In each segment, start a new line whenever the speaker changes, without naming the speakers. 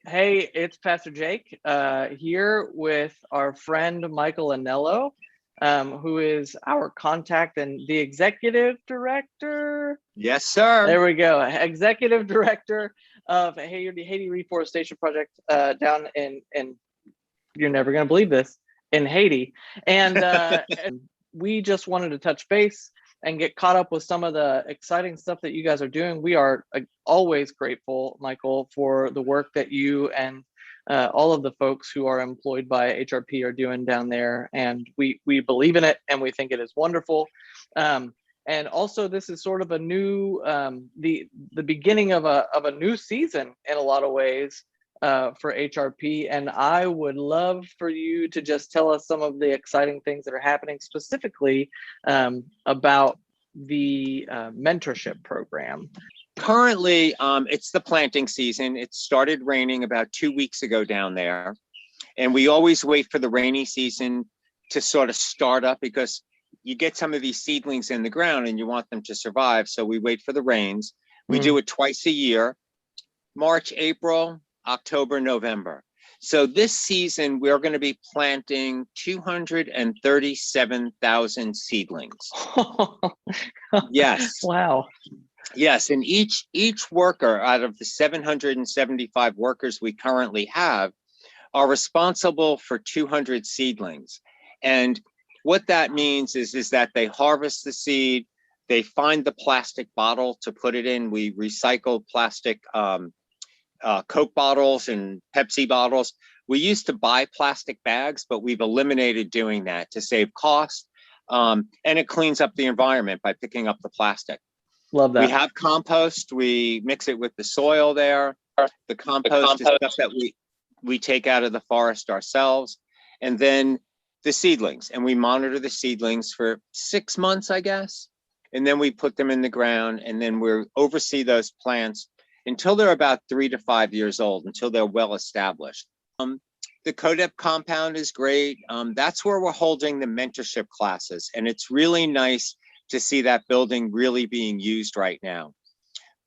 Hey, it's Pastor Jake here with our friend Michael Anello, who is our contact and the executive director.
Yes, sir.
There we go. Executive director of Haiti Reforestation Project down in you're never going to believe this, in Haiti. And we just wanted to touch base and get caught up with some of the exciting stuff that you guys are doing. We are always grateful, Michael, for the work that you and all of the folks who are employed by HRP are doing down there. And we believe in it and we think it is wonderful. And also, this is sort of a new, the beginning of a new season in a lot of ways for HRP. And I would love for you to just tell us some of the exciting things that are happening specifically about the mentorship program.
Currently, it's the planting season. It started raining about 2 weeks ago down there. And we always wait for the rainy season to sort of start up because you get some of these seedlings in the ground and you want them to survive. So we wait for the rains. We do it twice a year, March, April, October, November. So this season, we're going to be planting 237,000 seedlings. Yes.
Wow.
Yes, and each worker out of the 775 workers we currently have are responsible for 200 seedlings. And what that means is that they harvest the seed, they find the plastic bottle to put it in. We recycle plastic Coke bottles and Pepsi bottles. We used to buy plastic bags, but we've eliminated doing that to save cost. And it cleans up the environment by picking up the plastic.
Love that.
We have compost. We mix it with the soil there. The compost is stuff that we take out of the forest ourselves. And then the seedlings. And we monitor the seedlings for 6 months, I guess. And then we put them in the ground. And then we oversee those plants until they're about 3 to 5 years old, until they're well established. The CODEP compound is great. That's where we're holding the mentorship classes. And it's really nice to see that building really being used right now.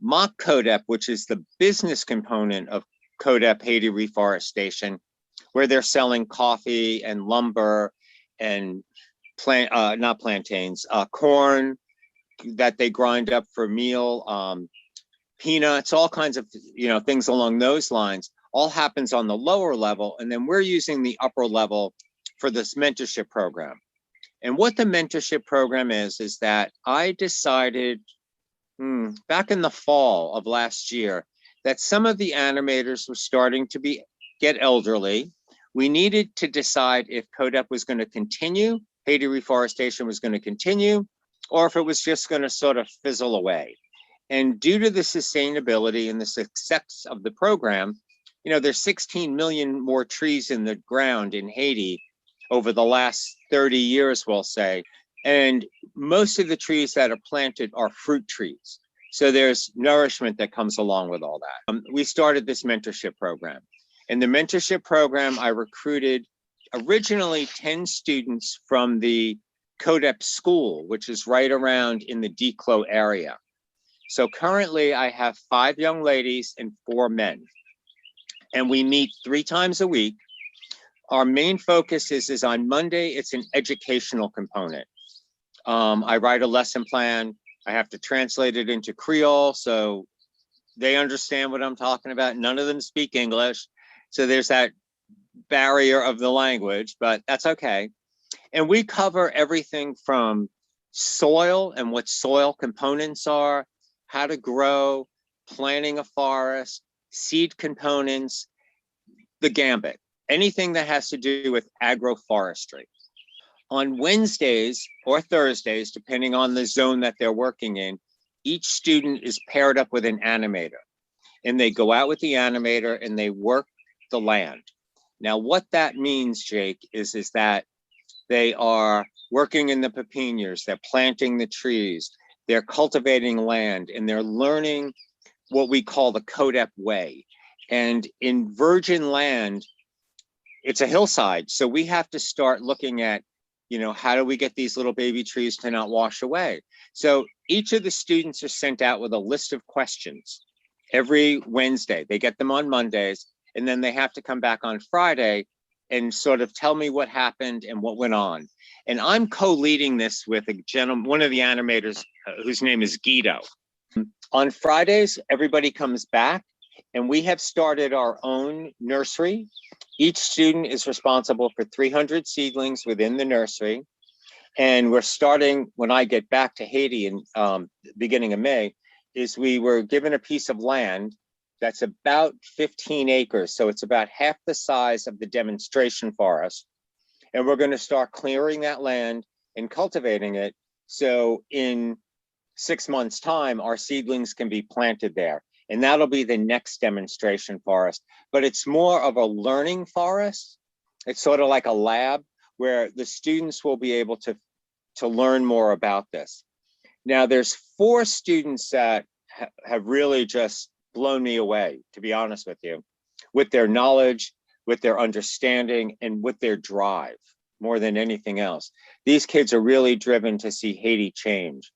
Mock CODEP, which is the business component of CODEP Haiti Reforestation, where they're selling coffee and lumber and not plantains, corn that they grind up for meal, peanuts, all kinds of things along those lines, all happens on the lower level. And then we're using the upper level for this mentorship program. And what the mentorship program is that I decided back in the fall of last year that some of the animators were starting to get elderly. We needed to decide if CODEP was going to continue, Haiti Reforestation was going to continue, or if it was just going to sort of fizzle away. And due to the sustainability and the success of the program, there's 16 million more trees in the ground in Haiti over the last 30 years, we'll say. And most of the trees that are planted are fruit trees. So there's nourishment that comes along with all that. We started this mentorship program. In the mentorship program, I recruited originally 10 students from the CODEP school, which is right around in the Declo area. So currently I have 5 young ladies and 4 men. And we meet 3 times a week. Our main focus is on Monday, it's an educational component. I write a lesson plan. I have to translate it into Creole so they understand what I'm talking about. None of them speak English. So there's that barrier of the language, but that's okay. And we cover everything from soil and what soil components are, how to grow, planting a forest, seed components, the gambit, anything that has to do with agroforestry. On Wednesdays or Thursdays, depending on the zone that they're working in, each student is paired up with an animator. And they go out with the animator and they work the land. Now, what that means, Jake, is that they are working in the pepiniers, they're planting the trees, they're cultivating land, and they're learning what we call the CODEP way. And in virgin land, it's a hillside. So we have to start looking at, how do we get these little baby trees to not wash away? So each of the students are sent out with a list of questions every Wednesday. They get them on Mondays. and then they have to come back on Friday and sort of tell me what happened and what went on. And I'm co-leading this with a gentleman, one of the animators, whose name is Guido. On Fridays, everybody comes back, and we have started our own nursery. Each student is responsible for 300 seedlings within the nursery. And we're starting, when I get back to Haiti in beginning of May, is we were given a piece of land that's about 15 acres. So it's about half the size of the demonstration forest. And we're going to start clearing that land and cultivating it. So in 6 months' time, our seedlings can be planted there. And that'll be the next demonstration forest. But it's more of a learning forest. It's sort of like a lab where the students will be able to learn more about this. Now, there's 4 students that have really just blown me away, to be honest with you, with their knowledge, with their understanding, and with their drive more than anything else. These kids are really driven to see Haiti change.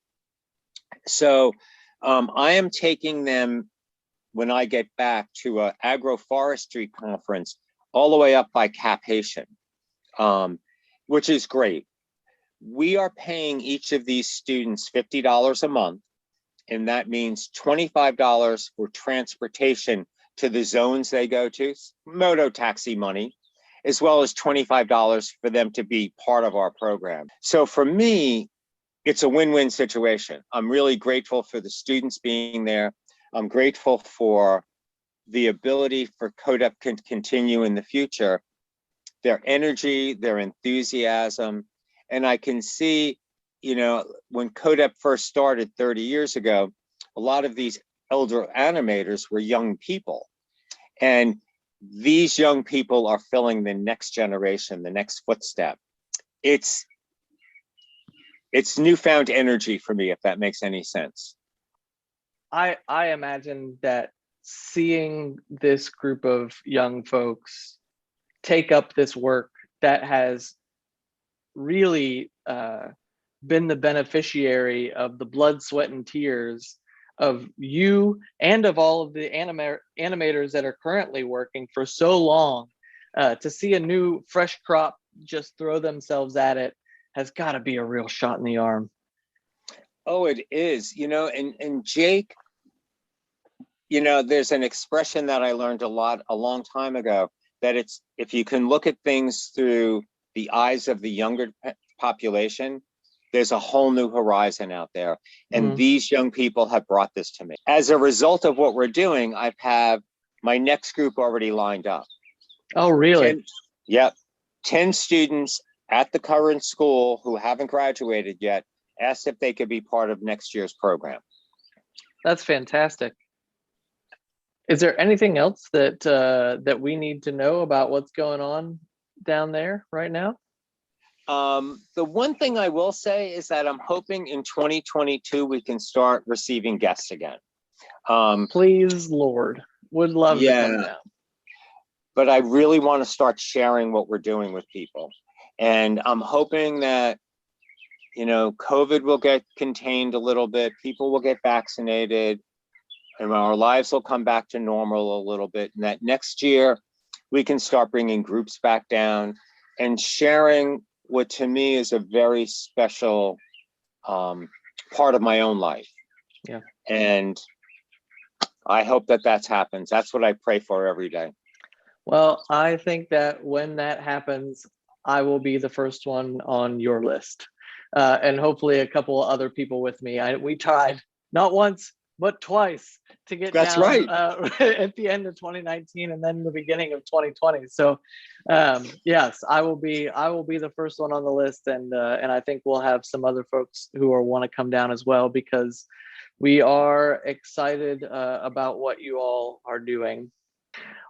So I am taking them, when I get back, to an agroforestry conference all the way up by Cap Haitian, which is great. We are paying each of these students $50 a month, and that means $25 for transportation to the zones they go to, moto taxi money, as well as $25 for them to be part of our program. So for me, it's a win-win situation. I'm really grateful for the students being there. I'm grateful for the ability for CODEP to continue in the future, their energy, their enthusiasm. And I can see, you know, when CODEP first started 30 years ago, a lot of these elder animators were young people. And these young people are filling the next generation, the next footstep. It's newfound energy for me, if that makes any sense.
I imagine that seeing this group of young folks take up this work that has really been the beneficiary of the blood, sweat, and tears of you and of all of the animators that are currently working for so long, to see a new fresh crop just throw themselves at it has got to be a real shot in the arm.
Oh, it is, you know, and Jake, you know, there's an expression that I learned a long time ago, that it's, if you can look at things through the eyes of the younger population, there's a whole new horizon out there. And these young people have brought this to me. As a result of what we're doing, I have my next group already lined up.
Oh, really?
10 students at the current school who haven't graduated yet asked if they could be part of next year's program.
That's fantastic. Is there anything else that that we need to know about what's going on down there right now?
The one thing I will say is that I'm hoping in 2022 we can start receiving guests again.
Please, Lord, would love to come down.
But I really want to start sharing what we're doing with people. And I'm hoping that, you know, COVID will get contained a little bit, people will get vaccinated, and our lives will come back to normal a little bit. And that next year we can start bringing groups back down and sharing what to me is a very special part of my own life.
Yeah.
And I hope that happens. That's what I pray for every day.
Well, I think that when that happens, I will be the first one on your list. And hopefully a couple of other people with me. We tried not once, but twice to get
That's
down
right.
At the end of 2019 and then the beginning of 2020. So yes, I will be the first one on the list, and I think we'll have some other folks who want to come down as well, because we are excited about what you all are doing.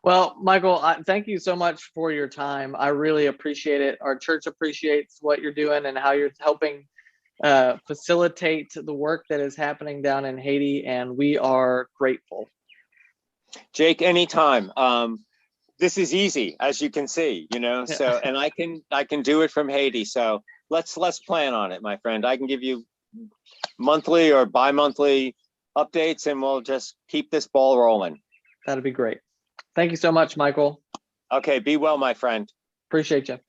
Well, Michael, thank you so much for your time. I really appreciate it. Our church appreciates what you're doing and how you're helping facilitate the work that is happening down in Haiti, and we are grateful.
Jake, anytime. This is easy, as you can see, you know. So, and I can do it from Haiti. So let's plan on it, my friend. I can give you monthly or bi-monthly updates, and we'll just keep this ball rolling.
That'd be great. Thank you so much, Michael.
Okay, be well, my friend.
Appreciate you.